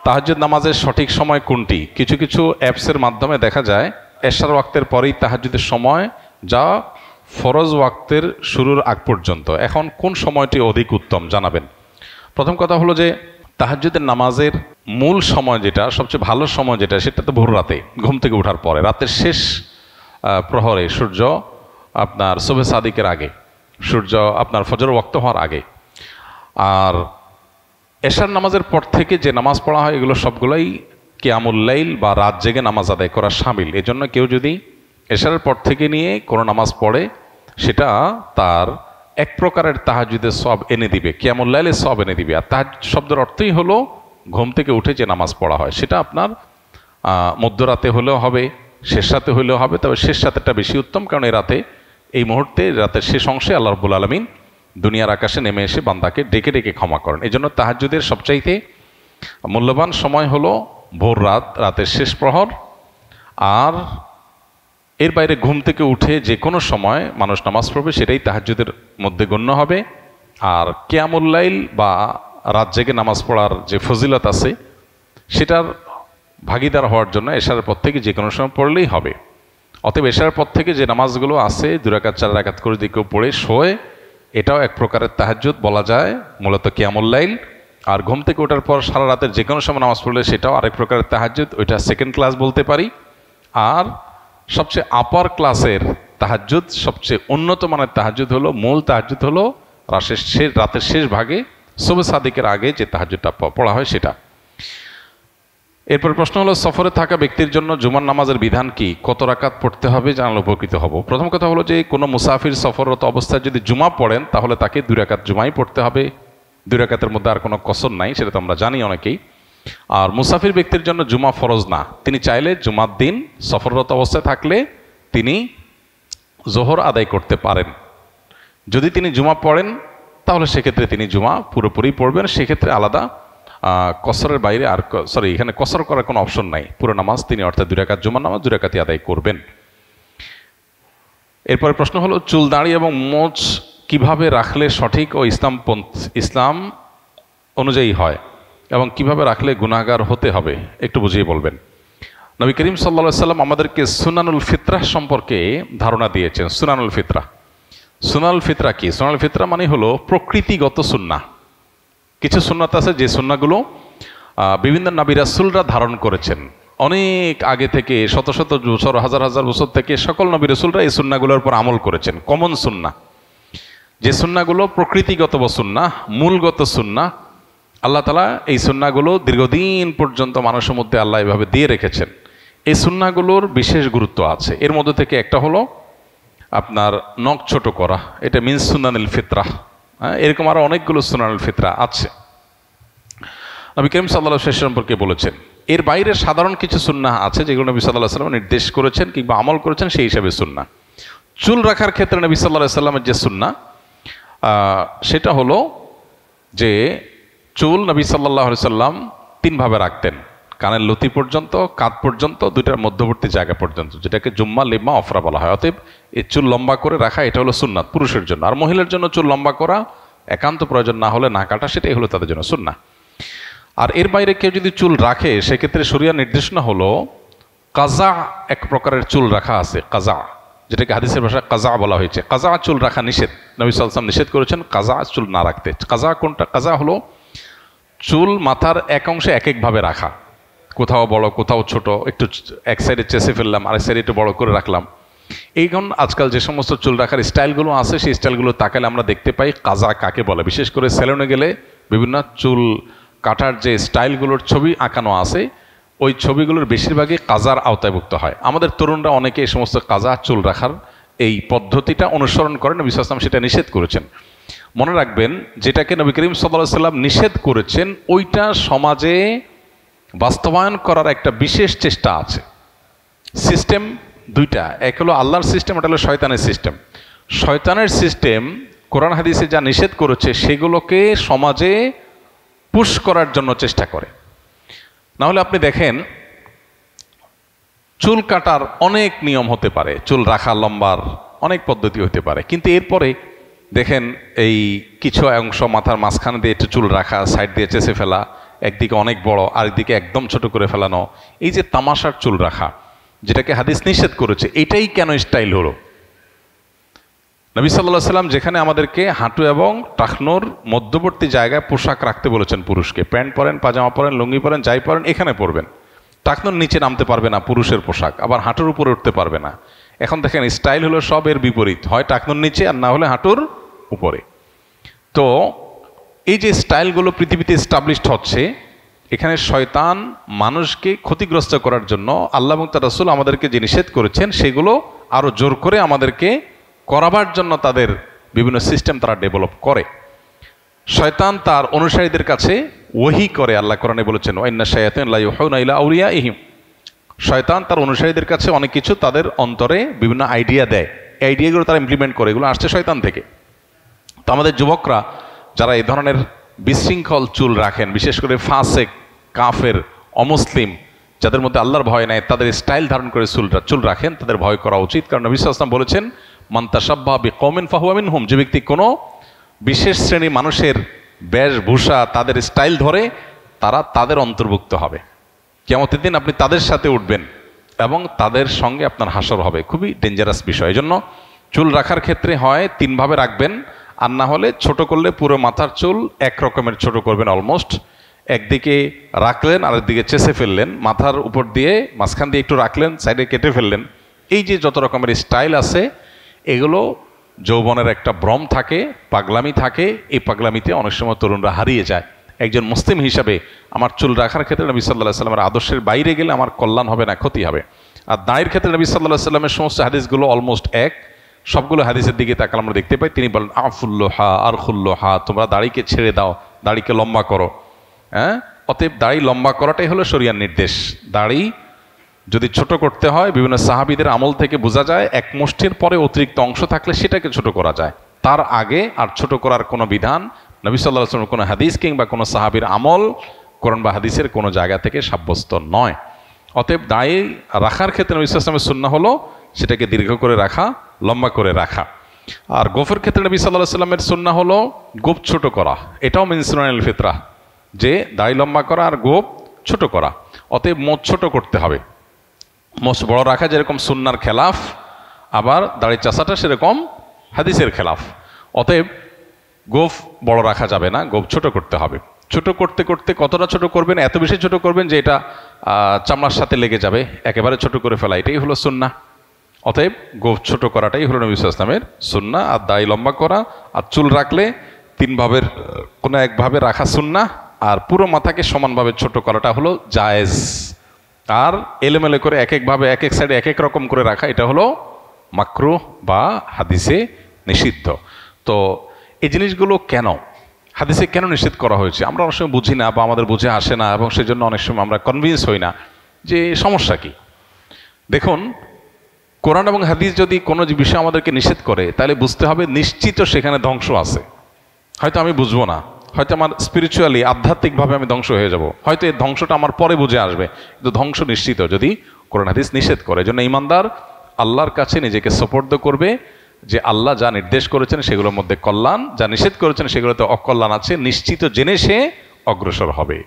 তাহাজ্জুদ নামাজের সঠিক সময় কোনটি? কিছু কিছু অ্যাপসের মাধ্যমে দেখা যায় এশার ওয়াক্তের পরেই তাহাজ্জুদের সময়, যা ফরজ ওয়াক্তের শুরুর আগ পর্যন্ত। এখন কোন সময়টি অধিক উত্তম জানাবেন। প্রথম কথা হলো যে তাহাজ্জুদের নামাজের মূল সময় যেটা, সবচেয়ে ভালো সময় যেটা, সেটা তো ভোর রাতে ঘুম থেকে ওঠার পরে, রাতের শেষ প্রহরে, সূর্য আপনার সুবহে সাদিকের আগে, সূর্য আপনার ফজর ওয়াক্ত হওয়ার আগে। আর এশার নামাজের পর থেকে যে নামাজ পড়া হয় এগুলো সবগুলোই কিয়ামুল লাইল বা রাত জেগে নামাজ আদায় করা শামিল। এজন্য কেউ যদি এশারের পর থেকে নিয়ে কোনো নামাজ পড়ে সেটা তার এক প্রকারের তাহাজ্জুদের সওয়াব এনে দিবে, কিয়ামুল লাইলের সওয়াব এনে দিবে। আর তাহাজ্জুদ শব্দের অর্থই হলো ঘুম থেকে উঠে যে নামাজ পড়া হয়, সেটা আপনার মধ্যরাতে হলেও হবে, শেষ রাতে হলেও হবে। তবে শেষ রাতেরটা বেশি উত্তম, কারণ এই রাতে, এই মুহূর্তে, রাতের শেষ অংশে আল্লাহ রাব্বুল আলামিন দুনিয়ার আকাশে নেমে এসে বান্দাকে ডেকে ডেকে ক্ষমা করেন। এই জন্য তাহাজ্জুদের সবচাইতে মূল্যবান সময় হলো ভোর রাত, রাতের শেষ প্রহর। আর এর বাইরে ঘুম থেকে উঠে যে কোনো সময় মানুষ নামাজ পড়বে সেটাই তাহাজ্জুদের মধ্যে গণ্য হবে। আর কিয়ামুল লাইল বা রাত জেগে নামাজ পড়ার যে ফজিলত আছে সেটার ভাগিদার হওয়ার জন্য এশার পর থেকে যে কোনো সময় পড়লেই হবে। অতএব এশার পর থেকে যে নামাজগুলো আছে 2 রাকাত 4 রাকাত করে দিকে পড়ে শোয়, এটাও এক প্রকারের তাহাজ্জুদ বলা যায়, মূলত কিয়ামুল লাইল। আর ঘুম থেকে ওঠার পর সারা রাতের যে কোনো সময় নামাজ পড়লে সেটাও আরেক প্রকারের তাহাজ্জুদ, ওইটা সেকেন্ড ক্লাস বলতে পারি। আর সবচেয়ে আপার ক্লাসের তাহাজ্জুদ, সবচেয়ে উন্নত মানের তাহাজ্জুদ হলো, মূল তাহাজ্জুদ হলো রাতের শেষ ভাগে সুবহে সাদিকের আগে যে তাহাজ্জুদটা পড়া হয় সেটা। এরপর প্রশ্ন হলো, সফরে থাকা ব্যক্তির জন্য জুমার নামাজের বিধান কি? কত রাকাত পড়তে হবে জানালে উপকৃত হব। প্রথম কথা হলো যে কোনো মুসাফির সফররত অবস্থায় যদি জুমা পড়েন তাহলে তাকে 2 রাকাত জুমাই পড়তে হবে। 2 রাকাতের মধ্যে আর কোনো কসর নাই, সেটা তো আমরা জানি অনেকেই। আর মুসাফির ব্যক্তির জন্য জুমা ফরজ না। তিনি চাইলে জুমার দিন সফররত অবস্থায় থাকলে তিনি জোহর আদায় করতে পারেন। যদি তিনি জুমা পড়েন তাহলে সেক্ষেত্রে তিনি জুমা পুরোপুরি পড়বেন, সেক্ষেত্রে আলাদা কসরের বাইরে আর এখানে কসর করার কোনো অপশন নাই। পুরো নামাজ তিনি, অর্থাৎ 2 রাকাত জুমার নামাজ 2 রাকাতই আদায় করবেন। এরপরে প্রশ্ন হলো, চুল দাড়ি এবং মোচ কিভাবে রাখলে সঠিক ও ইসলাম অনুযায়ী হয় এবং কিভাবে রাখলে গুনাহগার হতে হবে একটু বুঝিয়ে বলবেন। নবী করিম সাল্লাল্লাহু আলাইহি সাল্লাম আমাদেরকে সুনানুল ফিতরাহ সম্পর্কে ধারণা দিয়েছেন। সুনানুল ফিতরাহ কি? সুনানুল ফিতরাহ মানে হলো প্রকৃতিগত সুন্নাহ। কিছু সুন্নাত আছে যে সুন্নাহগুলো বিভিন্ন নবী রাসূলরা ধারণ করেছেন অনেক আগে থেকে, শত শত বছর, হাজার হাজার বছর থেকে সকল নবী রাসূলরা এই সুন্নাহগুলোর উপর আমল করেছেন। কমন সুন্নাহ, যে সুন্নাহগুলো প্রকৃতিগত সুন্নাহ, মূলগত সুন্নাহ, আল্লাহ তাআলা এই সুন্নাহগুলো দীর্ঘদিন পর্যন্ত মানুষের মধ্যে আল্লাহ এভাবে দিয়ে রেখেছেন। এই সুন্নাহগুলোর বিশেষ গুরুত্ব আছে। এর মধ্যে থেকে একটা হলো আপনার নখ ছোট করা, এটা মিন সুনানুল ফিতরাহ। এরকম আরো অনেকগুলো সুনানুল ফিতরাহ আছে, নবী করিম সাল্লাল্লাহু আলাইহি ওয়াসাল্লাম সম্পর্কে বলেছেন। এর বাইরে সাধারণ কিছু সুন্নাহ আছে যেগুলো নবী সাল্লাল্লাহু আলাইহি ওয়াসাল্লাম নির্দেশ করেছেন কিংবা আমল করেছেন, সেই হিসাবে সুন্নাহ। চুল রাখার ক্ষেত্রে নবী সাল্লাল্লাহু আলাইহি ওয়াসাল্লামের যে সুন্নাহ সেটা হলো যে চুল নবী সাল্লাল্লাহু আলাইহি ওয়াসাল্লাম 3 ভাবে রাখতেন। কানের লতি পর্যন্ত, কাঁধ পর্যন্ত, 2টার মধ্যবর্তী জায়গা পর্যন্ত, যেটাকে জুম্মা, লিম্মা, অফরা বলা হয়। অতএব এই চুল লম্বা করে রাখা এটা হলো সুন্নাত পুরুষের জন্য। আর মহিলার জন্য চুল লম্বা করা একান্ত প্রয়োজন না হলে না কাটা, সেটাই হলো তাদের জন্য সুন্নাহ। আর এর বাইরে কেউ যদি চুল রাখে সেক্ষেত্রে শরিয়ার নির্দেশনা হলো কাজা, এক প্রকারের চুল রাখা আছে কাজা, যেটাকে হাদিসের ভাষায় কাজা বলা হয়েছে। কাজা চুল রাখা নিষেধ, নবী সাল্লাল্লাহু আলাইহি ওয়াসাল্লাম নিষেধ করেছেন কাজা চুল না রাখতে। কাজা কোনটা? কাজা হলো চুল মাথার এক অংশে এক একভাবে রাখা, কোথাও বড় কোথাও ছোট, একটু এক সাইডে চেষে ফেললাম, আরেক সাইডে একটু বড় করে রাখলাম। এইখন আজকাল যে সমস্ত চুল রাখার স্টাইলগুলো আছে সেই স্টাইলগুলো তাকালে আমরা দেখতে পাই কাজা কাকে বলে। বিশেষ করে সেলুনে গেলে বিভিন্ন চুল কাটার যে স্টাইলগুলোর ছবি আঁকানো আছে, ওই ছবিগুলোর বেশিরভাগই কাজার আওতায়ভুক্ত হয়। আমাদের তরুণরা অনেকে এই সমস্ত কাজা চুল রাখার এই পদ্ধতিটা অনুসরণ করেন, নবী সাল্লাল্লাহু আলাইহি ওয়াসাল্লাম সেটা নিষেধ করেছেন। মনে রাখবেন, যেটাকে নবী করিম সাল্লাল্লাহু আলাইহি ওয়াসাল্লাম নিষেধ করেছেন ওইটা সমাজে বাস্তবায়ন করার একটা বিশেষ চেষ্টা আছে। সিস্টেম 2টা, এক হলো আল্লাহর সিস্টেম, এটা হলো শয়তানের সিস্টেম। শয়তানের সিস্টেম কোরআন হাদিসে যা নিষেধ করেছে সেগুলোকে সমাজে পুশ করার জন্য চেষ্টা করে। না হলে আপনি দেখেন চুল কাটার অনেক নিয়ম হতে পারে, চুল রাখা লম্বার অনেক পদ্ধতি হতে পারে, কিন্তু এরপরে দেখেন এই কিছু অংশ মাথার মাঝখানে দিয়ে একটু চুল রাখা, সাইড দিয়ে চেষে ফেলা, একদিকে অনেক বড়, আরেকদিকে একদম ছোট করে ফেলানো, এই যে তামাশার চুল রাখা, যেটাকে হাদিস নিষেধ করেছে, এটাই কেন স্টাইল হলো? নবী সাল্লাল্লাহু আলাইহি সাল্লাম যেখানে আমাদেরকে হাঁটু এবং টাকনোর মধ্যবর্তী জায়গায় পোশাক রাখতে বলেছেন, পুরুষকে প্যান্ট পরেন, পাজামা পরেন, লুঙ্গি পরেন, যাই পরেন এখানে পরবেন, টাকনোর নিচে নামতে পারবে না পুরুষের পোশাক, আবার হাঁটুর উপরে উঠতে পারবে না। এখন দেখেন স্টাইল হলো সব এর বিপরীত, হয় টাকনোর নিচে আর না হলে হাঁটুর উপরে। তো এই যে স্টাইলগুলো পৃথিবীতে এস্টাবলিশড হচ্ছে, এখানে শয়তান মানুষকে ক্ষতিগ্রস্ত করার জন্য আল্লাহ এবং তার রাসূল আমাদেরকে যে নিষেধ করেছেন সেগুলো আরো জোর করে আমাদেরকে করাবার জন্য তাদের বিভিন্ন সিস্টেম তারা ডেভেলপ করে। শয়তান তার অনুসারীদের কাছে ওহী করে, আল্লাহ কোরআনে বলেছেন ওয়াইন্না শায়াতিন লা ইউহুনা ইলা আউলিয়াইহিম, শয়তান তার অনুসারীদের কাছে অনেক কিছু তাদের অন্তরে বিভিন্ন আইডিয়া দেয়, এই আইডিয়াগুলো তারা ইমপ্লিমেন্ট করে, এগুলো আসছে শয়তান থেকে। তো আমাদের যুবকরা যারা এই ধরনের বিশৃঙ্খল চুল রাখেন, বিশেষ করে ফাসেক, কাফের, অমুসলিম, যাদের মধ্যে আল্লাহর ভয় নাই, তাদের স্টাইল ধারণ করে চুল রাখেন, তাদের ভয় করা উচিত। কারণ নবী সাল্লাল্লাহু আলাইহি ওয়াসাল্লাম বলেছেন মান তাশাব্বাহা বিকওমিন ফাহুয়া মিনহুম, যে ব্যক্তি কোনো বিশেষ শ্রেণী মানুষের বেশভূষা, তাদের স্টাইল ধরে, তারা তাদের অন্তর্ভুক্ত হবে। কিয়ামতের দিন আপনি তাদের সাথে উঠবেন এবং তাদের সঙ্গে আপনার হাসর হবে। খুবই ডেঞ্জারাস বিষয়। এই জন্য চুল রাখার ক্ষেত্রে হয় তিনভাবে রাখবেন, আর না হলে ছোট করলে পুরো মাথার চুল এক রকমের ছোট করবেন অলমোস্ট, একদিকে রাখলেন আরেকদিকে চেষে ফেললেন, মাথার উপর দিয়ে মাঝখান দিয়ে একটু রাখলেন, সাইডে কেটে ফেললেন। এই যে যত রকমের স্টাইল আছে, এগুলো যৌবনের একটা ভ্রম থাকে, পাগলামি থাকে, এই পাগলামিতে অনেক সময় তরুণরা হারিয়ে যায়। একজন মুসলিম হিসাবে আমার চুল রাখার ক্ষেত্রে নবী সাল্লাল্লাহু আলাইহি ওয়াসাল্লামের আদর্শের বাইরে গেলে আমার কল্যাণ হবে না, ক্ষতি হবে। আর দাঁড়ির ক্ষেত্রে নবী সাল্লাল্লাহু আলাইহি ওয়াসাল্লামের সমস্ত হাদিসগুলো অলমোস্ট এক, সবগুলো হাদিসের দিকে তাকালে আমরা দেখতে পাই তিনি বলেন আফুল্লোহা আর খুল্লোহা, তোমরা দাড়িকে ছেড়ে দাও, দাড়িকে লম্বা করো। হ্যাঁ, অতএব দাড়ি লম্বা করাটাই হলো শরিয়ার নির্দেশ। দাড়ি যদি ছোট করতে হয়, বিভিন্ন সাহাবীদের আমল থেকে বোঝা যায় এক মুষ্টির পরে অতিরিক্ত অংশ থাকলে সেটাকে ছোট করা যায়, তার আগে আর ছোট করার কোনো বিধান নবী সাল্লাল্লাহু আলাইহি ওয়াসাল্লামের কোনো হাদিস কিংবা কোনো সাহাবীর আমল, কোরআন বা হাদিসের কোনো জায়গা থেকে সাব্যস্ত নয়। অতএব দাড়ি রাখার ক্ষেত্রে নবী সাল্লাল্লাহু আলাইহি ওয়াসাল্লামের সুন্নাহ হলো সেটাকে দীর্ঘ করে রাখা, লম্বা করে রাখা। আর গোফের ক্ষেত্রে নবী সাল্লাল্লাহু আলাইহি ওয়াসাল্লামের সুন্নাহ হলো গোফ ছোট করা, এটাও মিন সুনানিল ফিতরাহ, যে দাড়ি লম্বা করা আর গোফ ছোট করা। অতএব মোচ ছোট করতে হবে। মোচ বড় রাখা যেরকম সুন্নার খেলাফ, আবার দাড়ি চাষাটা সেরকম হাদিসের খেলাফ। অতএব গোফ বড় রাখা যাবে না, গোফ ছোট করতে হবে। ছোট করতে করতে কতটা ছোট করবেন? এত বেশি ছোট করবেন যে এটা চামড়ার সাথে লেগে যাবে, একেবারে ছোট করে ফেলা, এটাই হলো সুন্নাহ। অতএব গোফ ছোট করাটাই হলো নবী সাল্লাল্লাহু আলাইহি ওয়াসাল্লামের সুন্নাহ। আর দাড়ি লম্বা করা আর চুল রাখলে তিন ভাবের কোনো একভাবে রাখা সুন্নাহ, আর পুরো মাথাকে সমানভাবে ছোট করাটা হলো জায়েজ। আর এলোমেলো করে এক একভাবে এক এক সাইডে এক এক রকম করে রাখা, এটা হলো মাকরুহ বা হাদিসে নিষিদ্ধ। তো এই জিনিসগুলো কেন হাদিসে কেন নিষেধ করা হয়েছে আমরা অনেক সময় বুঝি না, বা আমাদের বুঝে আসে না, এবং সেজন্য অনেক সময় আমরা কনভিন্স হই না যে সমস্যা কি। দেখুন, কোরআন এবং হাদিস যদি কোনো বিষয় আমাদেরকে নিষেধ করে, তাহলে বুঝতে হবে নিশ্চিত সেখানে ধ্বংস আছে। হয়তো আমি বুঝবো না, হয়তো আমার স্পিরিচুয়ালি আধ্যাত্মিকভাবে আমি ধ্বংস হয়ে যাব, হয়তো এই ধ্বংসটা আমার পরে বুঝে আসবে, কিন্তু ধ্বংস নিশ্চিত যদি কোরআন হাদিস নিষেধ করে। এজন্য ঈমানদার আল্লাহর কাছে নিজেকে সুপর্দ করবে যে আল্লাহ যা নির্দেশ করেছেন সেগুলোর মধ্যে কল্যাণ, যা নিষেধ করেছেন সেগুলোতে অকল্যাণ আছে, নিশ্চিত জেনে সে অগ্রসর হবে।